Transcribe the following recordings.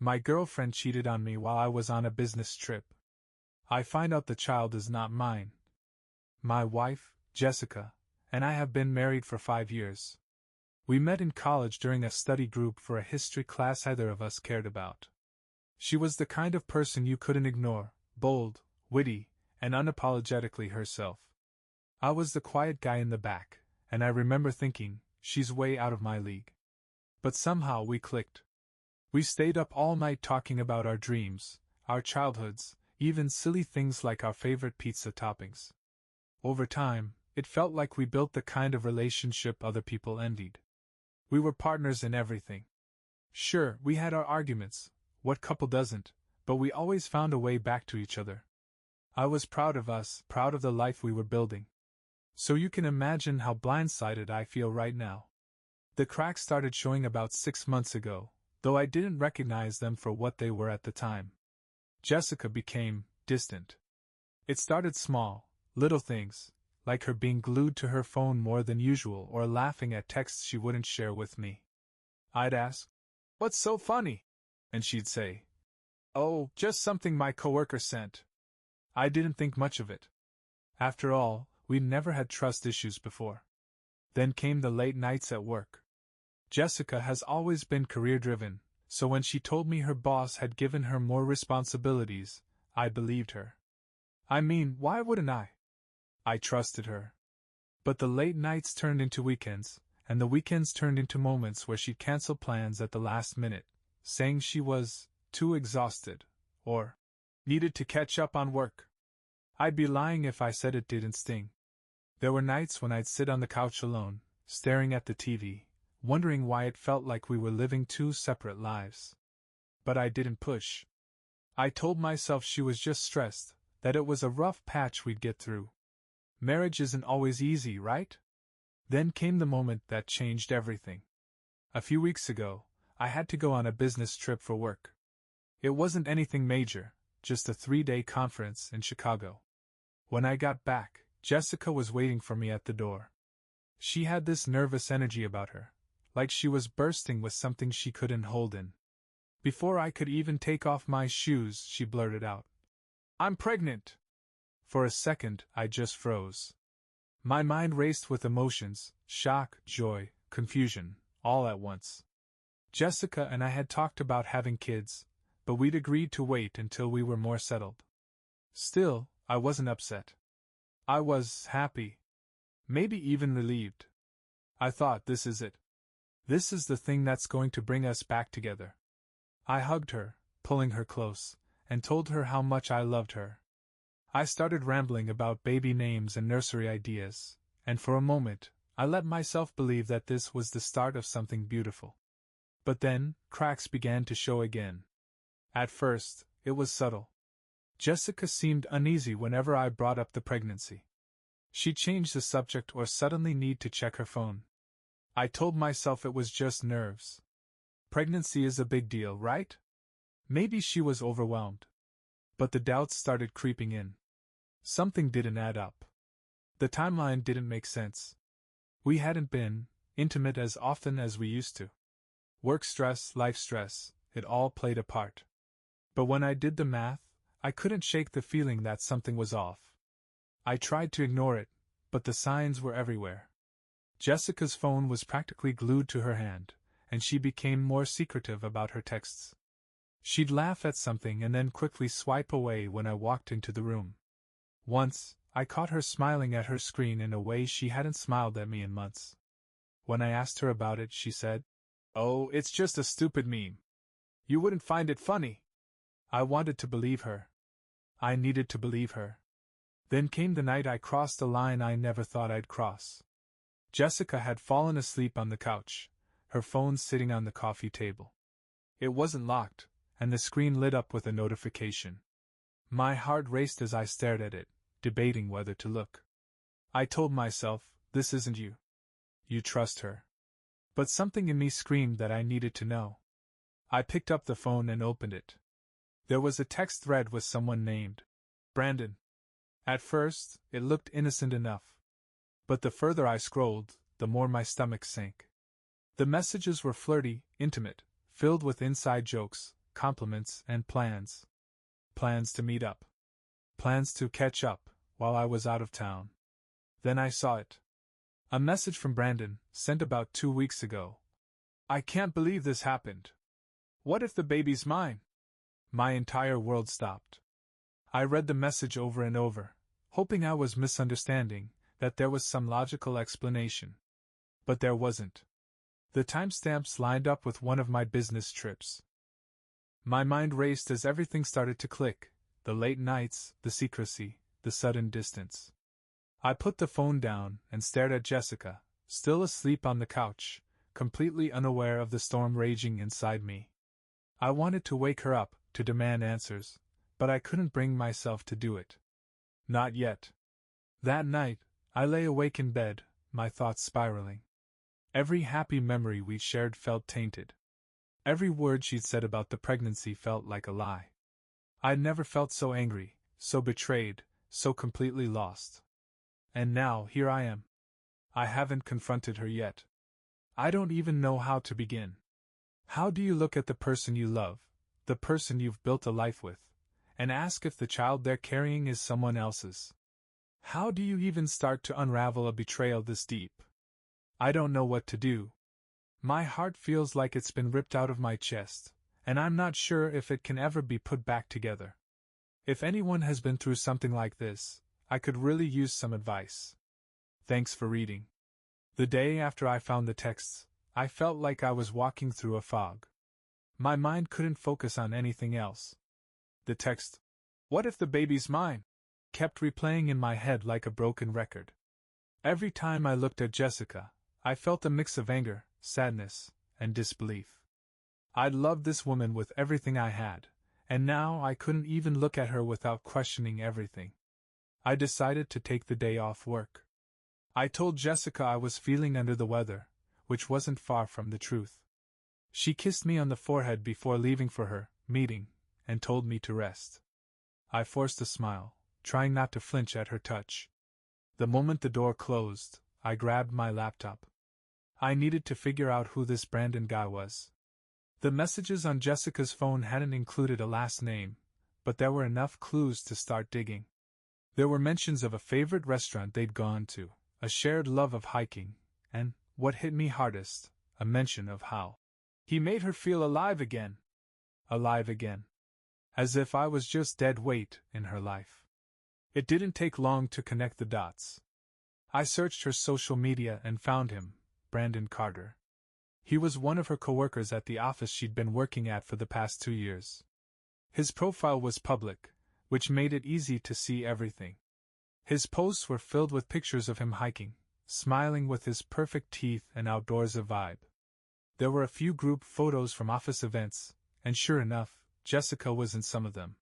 My girlfriend cheated on me while I was on a business trip. I find out the child is not mine. My wife, Jessica, and I have been married for 5 years. We met in college during a study group for a history class either of us cared about. She was the kind of person you couldn't ignore, bold, witty, and unapologetically herself. I was the quiet guy in the back, and I remember thinking, she's way out of my league. But somehow we clicked. We stayed up all night talking about our dreams, our childhoods, even silly things like our favorite pizza toppings. Over time, it felt like we built the kind of relationship other people envied. We were partners in everything. Sure, we had our arguments, what couple doesn't, but we always found a way back to each other. I was proud of us, proud of the life we were building. So you can imagine how blindsided I feel right now. The cracks started showing about 6 months ago, though I didn't recognize them for what they were at the time. Jessica became distant. It started small, little things, like her being glued to her phone more than usual or laughing at texts she wouldn't share with me. I'd ask, "What's so funny?" And she'd say, "Oh, just something my coworker sent." I didn't think much of it. After all, we'd never had trust issues before. Then came the late nights at work. Jessica has always been career-driven, so when she told me her boss had given her more responsibilities, I believed her. I mean, why wouldn't I? I trusted her. But the late nights turned into weekends, and the weekends turned into moments where she'd cancel plans at the last minute, saying she was too exhausted, or needed to catch up on work. I'd be lying if I said it didn't sting. There were nights when I'd sit on the couch alone, staring at the TV, wondering why it felt like we were living 2 separate lives. But I didn't push. I told myself she was just stressed, that it was a rough patch we'd get through. Marriage isn't always easy, right? Then came the moment that changed everything. A few weeks ago, I had to go on a business trip for work. It wasn't anything major, just a 3-day conference in Chicago. When I got back, Jessica was waiting for me at the door. She had this nervous energy about her, like she was bursting with something she couldn't hold in. Before I could even take off my shoes, she blurted out, "I'm pregnant!" For a second, I just froze. My mind raced with emotions, shock, joy, confusion, all at once. Jessica and I had talked about having kids, but we'd agreed to wait until we were more settled. Still, I wasn't upset. I was happy. Maybe even relieved. I thought, this is it. This is the thing that's going to bring us back together. I hugged her, pulling her close, and told her how much I loved her. I started rambling about baby names and nursery ideas, and for a moment, I let myself believe that this was the start of something beautiful. But then, cracks began to show again. At first, it was subtle. Jessica seemed uneasy whenever I brought up the pregnancy. She'd change the subject or suddenly need to check her phone. I told myself it was just nerves. Pregnancy is a big deal, right? Maybe she was overwhelmed. But the doubts started creeping in. Something didn't add up. The timeline didn't make sense. We hadn't been intimate as often as we used to. Work stress, life stress, it all played a part. But when I did the math, I couldn't shake the feeling that something was off. I tried to ignore it, but the signs were everywhere. Jessica's phone was practically glued to her hand, and she became more secretive about her texts. She'd laugh at something and then quickly swipe away when I walked into the room. Once, I caught her smiling at her screen in a way she hadn't smiled at me in months. When I asked her about it, she said, "Oh, it's just a stupid meme. You wouldn't find it funny." I wanted to believe her. I needed to believe her. Then came the night I crossed a line I never thought I'd cross. Jessica had fallen asleep on the couch, her phone sitting on the coffee table. It wasn't locked, and the screen lit up with a notification. My heart raced as I stared at it, debating whether to look. I told myself, this isn't you. You trust her. But something in me screamed that I needed to know. I picked up the phone and opened it. There was a text thread with someone named Brandon. At first, it looked innocent enough. But the further I scrolled, the more my stomach sank. The messages were flirty, intimate, filled with inside jokes, compliments, and plans. Plans to meet up. Plans to catch up while I was out of town. Then I saw it. A message from Brandon, sent about 2 weeks ago. I can't believe this happened. What if the baby's mine? My entire world stopped. I read the message over and over, hoping I was misunderstanding, that there was some logical explanation. But there wasn't. The timestamps lined up with one of my business trips. My mind raced as everything started to click: the late nights, the secrecy, the sudden distance. I put the phone down and stared at Jessica, still asleep on the couch, completely unaware of the storm raging inside me. I wanted to wake her up, to demand answers, but I couldn't bring myself to do it. Not yet. That night, I lay awake in bed, my thoughts spiraling. Every happy memory we shared felt tainted. Every word she'd said about the pregnancy felt like a lie. I'd never felt so angry, so betrayed, so completely lost. And now, here I am. I haven't confronted her yet. I don't even know how to begin. How do you look at the person you love, the person you've built a life with, and ask if the child they're carrying is someone else's? How do you even start to unravel a betrayal this deep? I don't know what to do. My heart feels like it's been ripped out of my chest, and I'm not sure if it can ever be put back together. If anyone has been through something like this, I could really use some advice. Thanks for reading. The day after I found the texts, I felt like I was walking through a fog. My mind couldn't focus on anything else. The text, "What if the baby's mine?" kept replaying in my head like a broken record. Every time I looked at Jessica, I felt a mix of anger, sadness, and disbelief. I'd loved this woman with everything I had, and now I couldn't even look at her without questioning everything. I decided to take the day off work. I told Jessica I was feeling under the weather, which wasn't far from the truth. She kissed me on the forehead before leaving for her meeting, and told me to rest. I forced a smile, trying not to flinch at her touch. The moment the door closed, I grabbed my laptop. I needed to figure out who this Brandon guy was. The messages on Jessica's phone hadn't included a last name, but there were enough clues to start digging. There were mentions of a favorite restaurant they'd gone to, a shared love of hiking, and, what hit me hardest, a mention of how he made her feel alive again. Alive again. As if I was just dead weight in her life. It didn't take long to connect the dots. I searched her social media and found him, Brandon Carter. He was one of her coworkers at the office she'd been working at for the past 2 years. His profile was public, which made it easy to see everything. His posts were filled with pictures of him hiking, smiling with his perfect teeth and outdoors vibe. There were a few group photos from office events, and sure enough, Jessica was in some of them.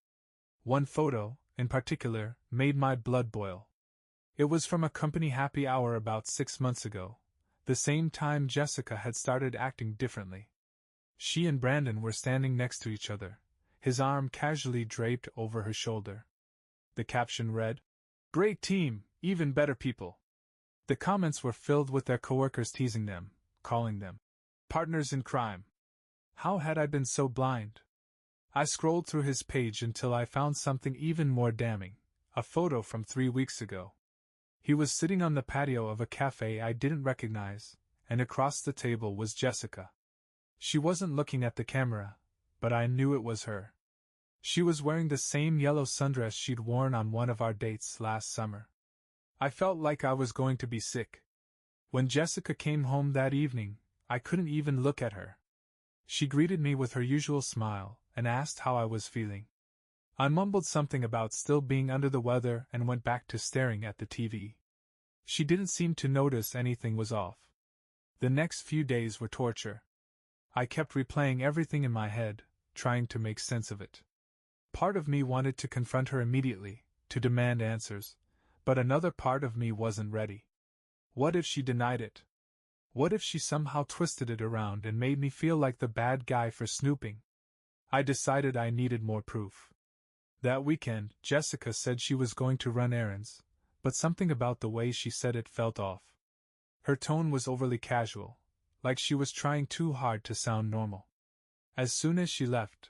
One photo, in particular, made my blood boil. It was from a company happy hour about 6 months ago, the same time Jessica had started acting differently. She and Brandon were standing next to each other, his arm casually draped over her shoulder. The caption read, "Great team, even better people." The comments were filled with their coworkers teasing them, calling them partners in crime. How had I been so blind? I scrolled through his page until I found something even more damning, a photo from 3 weeks ago. He was sitting on the patio of a cafe I didn't recognize, and across the table was Jessica. She wasn't looking at the camera, but I knew it was her. She was wearing the same yellow sundress she'd worn on one of our dates last summer. I felt like I was going to be sick. When Jessica came home that evening, I couldn't even look at her. She greeted me with her usual smile and asked how I was feeling. I mumbled something about still being under the weather and went back to staring at the TV. She didn't seem to notice anything was off. The next few days were torture. I kept replaying everything in my head, trying to make sense of it. Part of me wanted to confront her immediately, to demand answers, but another part of me wasn't ready. What if she denied it? What if she somehow twisted it around and made me feel like the bad guy for snooping? I decided I needed more proof. That weekend, Jessica said she was going to run errands, but something about the way she said it felt off. Her tone was overly casual, like she was trying too hard to sound normal. As soon as she left,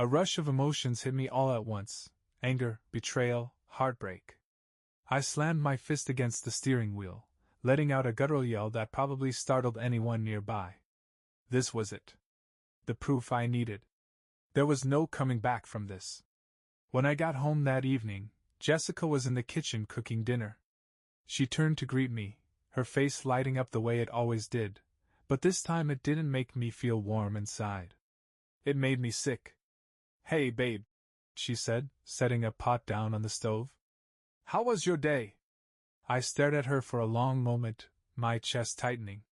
A rush of emotions hit me all at once: anger, betrayal, heartbreak. I slammed my fist against the steering wheel, letting out a guttural yell that probably startled anyone nearby. This was it. The proof I needed. There was no coming back from this. When I got home that evening, Jessica was in the kitchen cooking dinner. She turned to greet me, her face lighting up the way it always did, but this time it didn't make me feel warm inside. It made me sick. "Hey, babe," she said, setting a pot down on the stove. "How was your day?" I stared at her for a long moment, my chest tightening.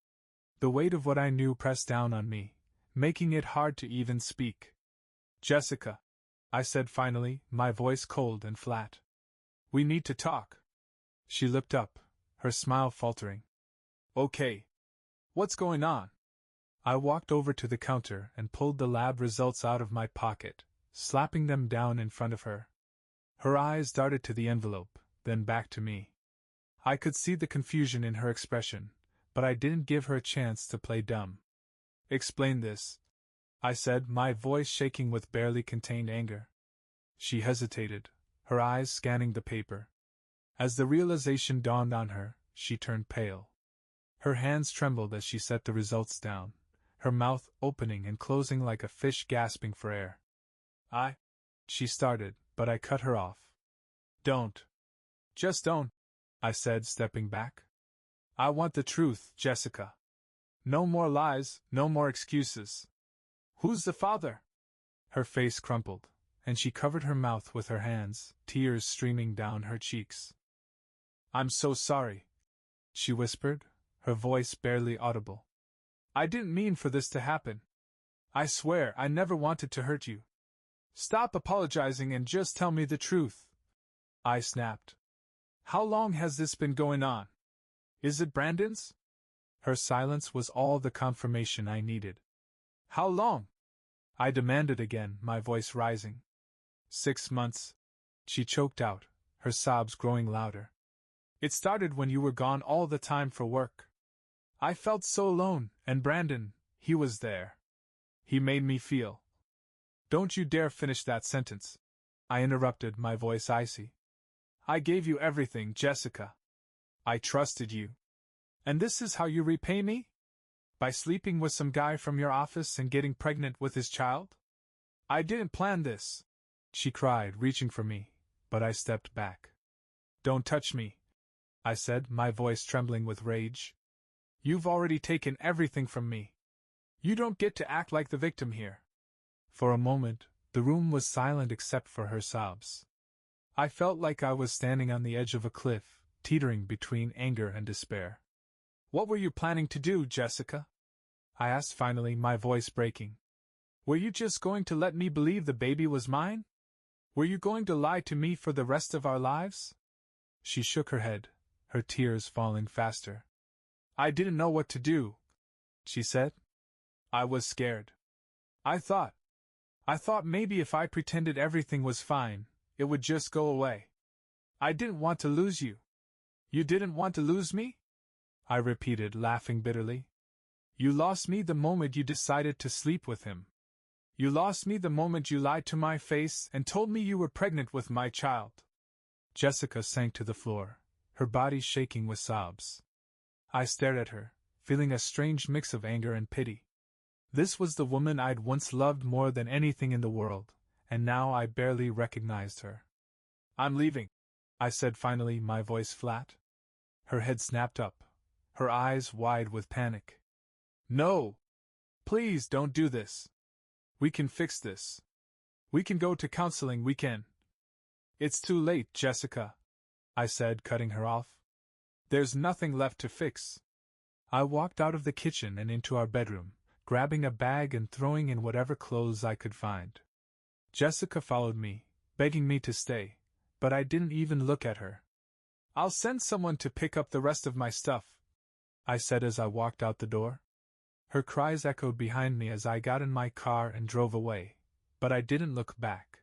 The weight of what I knew pressed down on me, making it hard to even speak. "Jessica," I said finally, my voice cold and flat. "We need to talk." She looked up, her smile faltering. "Okay. What's going on?" I walked over to the counter and pulled the lab results out of my pocket, slapping them down in front of her. Her eyes darted to the envelope, then back to me. I could see the confusion in her expression, but I didn't give her a chance to play dumb. "Explain this," I said, my voice shaking with barely contained anger. She hesitated, her eyes scanning the paper. As the realization dawned on her, she turned pale. Her hands trembled as she set the results down, her mouth opening and closing like a fish gasping for air. She started, but I cut her off. "Don't. Just don't," I said, stepping back. "I want the truth, Jessica. No more lies, no more excuses. Who's the father?" Her face crumpled, and she covered her mouth with her hands, tears streaming down her cheeks. "I'm so sorry," she whispered, her voice barely audible. "I didn't mean for this to happen. I swear I never wanted to hurt you. Stop apologizing and just tell me the truth," I snapped. "How long has this been going on? Is it Brandon's?" Her silence was all the confirmation I needed. "How long?" I demanded again, my voice rising. 6 months, she choked out, her sobs growing louder. "It started when you were gone all the time for work. I felt so alone, and Brandon, he was there. He made me feel—" "Don't you dare finish that sentence," I interrupted, my voice icy. "I gave you everything, Jessica. I trusted you. And this is how you repay me? By sleeping with some guy from your office and getting pregnant with his child? I didn't plan this," she cried, reaching for me, but I stepped back. "Don't touch me," I said, my voice trembling with rage. "You've already taken everything from me. You don't get to act like the victim here." For a moment, the room was silent except for her sobs. I felt like I was standing on the edge of a cliff, teetering between anger and despair. "What were you planning to do, Jessica?" I asked finally, my voice breaking. "Were you just going to let me believe the baby was mine? Were you going to lie to me for the rest of our lives?" She shook her head, her tears falling faster. "I didn't know what to do," she said. "I was scared. I thought maybe if I pretended everything was fine, it would just go away. I didn't want to lose you." "You didn't want to lose me?" I repeated, laughing bitterly. "You lost me the moment you decided to sleep with him. You lost me the moment you lied to my face and told me you were pregnant with my child." Jessica sank to the floor, her body shaking with sobs. I stared at her, feeling a strange mix of anger and pity. This was the woman I'd once loved more than anything in the world, and now I barely recognized her. "I'm leaving," I said finally, my voice flat. Her head snapped up, her eyes wide with panic. "No! Please don't do this. We can fix this. We can go to counseling, we can—" "It's too late, Jessica," I said, cutting her off. "There's nothing left to fix." I walked out of the kitchen and into our bedroom, grabbing a bag and throwing in whatever clothes I could find. Jessica followed me, begging me to stay, but I didn't even look at her. "I'll send someone to pick up the rest of my stuff," I said as I walked out the door. Her cries echoed behind me as I got in my car and drove away, but I didn't look back.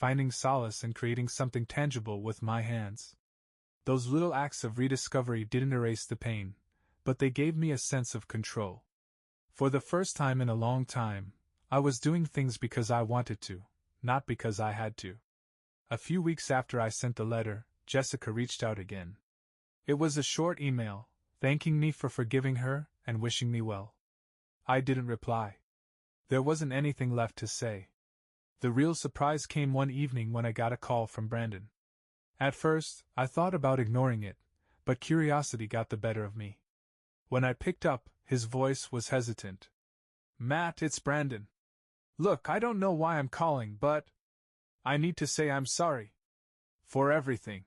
finding solace in creating something tangible with my hands. Those little acts of rediscovery didn't erase the pain, but they gave me a sense of control. For the first time in a long time, I was doing things because I wanted to, not because I had to. A few weeks after I sent the letter, Jessica reached out again. It was a short email, thanking me for forgiving her and wishing me well. I didn't reply. There wasn't anything left to say. The real surprise came one evening when I got a call from Brandon. At first, I thought about ignoring it, but curiosity got the better of me. When I picked up, his voice was hesitant. "Matt, it's Brandon. Look, I don't know why I'm calling, but I need to say I'm sorry. For everything."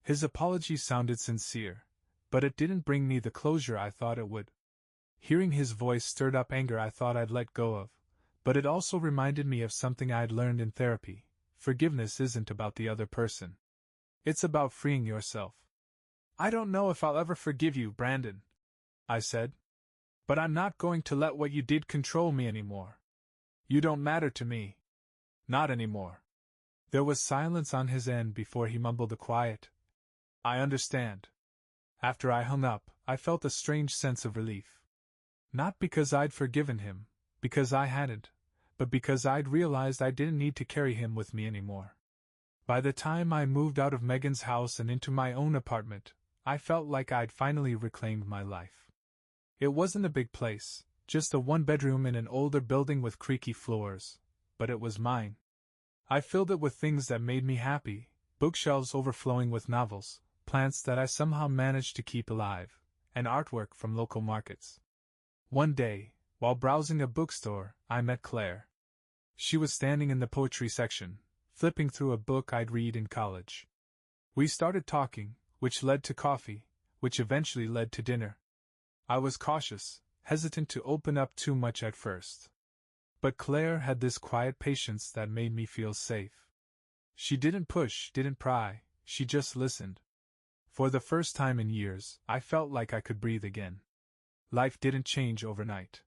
His apology sounded sincere, but it didn't bring me the closure I thought it would. Hearing his voice stirred up anger I thought I'd let go of, but it also reminded me of something I'd learned in therapy. Forgiveness isn't about the other person. It's about freeing yourself. "I don't know if I'll ever forgive you, Brandon," I said. "But I'm not going to let what you did control me anymore. You don't matter to me. Not anymore." There was silence on his end before he mumbled a quiet, "I understand." After I hung up, I felt a strange sense of relief. Not because I'd forgiven him, because I hadn't, but because I'd realized I didn't need to carry him with me anymore. By the time I moved out of Megan's house and into my own apartment, I felt like I'd finally reclaimed my life. It wasn't a big place, just a one-bedroom in an older building with creaky floors, but it was mine. I filled it with things that made me happy, bookshelves overflowing with novels, plants that I somehow managed to keep alive, and artwork from local markets. One day, while browsing a bookstore, I met Claire. She was standing in the poetry section, flipping through a book I'd read in college. We started talking, which led to coffee, which eventually led to dinner. I was cautious, hesitant to open up too much at first. But Claire had this quiet patience that made me feel safe. She didn't push, didn't pry, she just listened. For the first time in years, I felt like I could breathe again. Life didn't change overnight.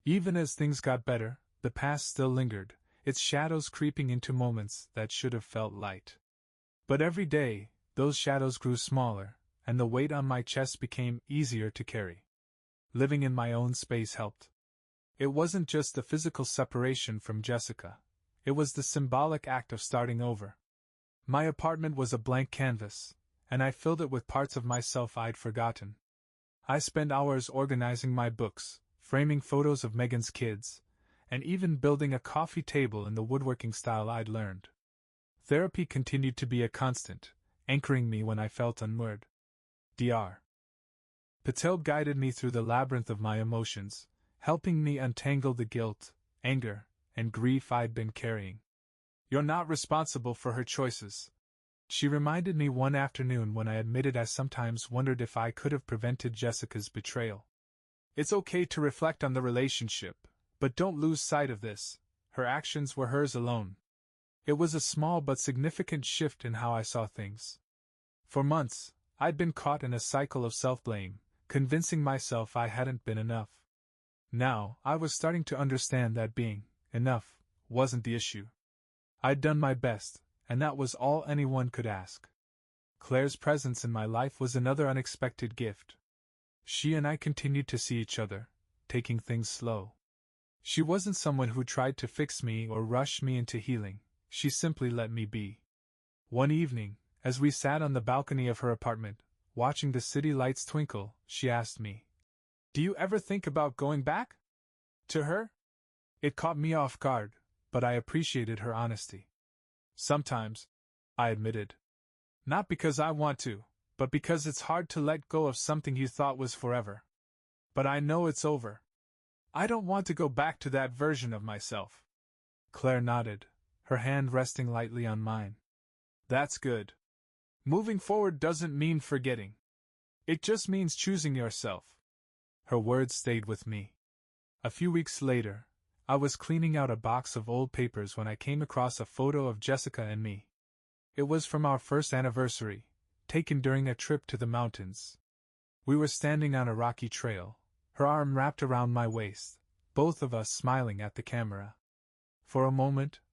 Even as things got better, the past still lingered, its shadows creeping into moments that should have felt light. But every day, those shadows grew smaller, and the weight on my chest became easier to carry. Living in my own space helped. It wasn't just the physical separation from Jessica, it was the symbolic act of starting over. My apartment was a blank canvas, and I filled it with parts of myself I'd forgotten. I spent hours organizing my books, framing photos of Megan's kids, and even building a coffee table in the woodworking style I'd learned. Therapy continued to be a constant, anchoring me when I felt unmoored. Dr. Patel guided me through the labyrinth of my emotions, helping me untangle the guilt, anger, and grief I'd been carrying. "You're not responsible for her choices," she reminded me one afternoon when I admitted I sometimes wondered if I could have prevented Jessica's betrayal. "It's okay to reflect on the relationship, but don't lose sight of this. Her actions were hers alone." It was a small but significant shift in how I saw things. For months, I'd been caught in a cycle of self-blame, convincing myself I hadn't been enough. Now, I was starting to understand that being enough wasn't the issue. I'd done my best, and that was all anyone could ask. Claire's presence in my life was another unexpected gift. She and I continued to see each other, taking things slow. She wasn't someone who tried to fix me or rush me into healing, she simply let me be. One evening, as we sat on the balcony of her apartment, watching the city lights twinkle, she asked me, "Do you ever think about going back to her?" It caught me off guard, but I appreciated her honesty. "Sometimes," I admitted. "Not because I want to, but because it's hard to let go of something you thought was forever. But I know it's over. I don't want to go back to that version of myself." Claire nodded, her hand resting lightly on mine. "That's good. Moving forward doesn't mean forgetting. It just means choosing yourself." Her words stayed with me. A few weeks later, I was cleaning out a box of old papers when I came across a photo of Jessica and me. It was from our first anniversary, taken during a trip to the mountains. We were standing on a rocky trail, her arm wrapped around my waist, both of us smiling at the camera. For a moment,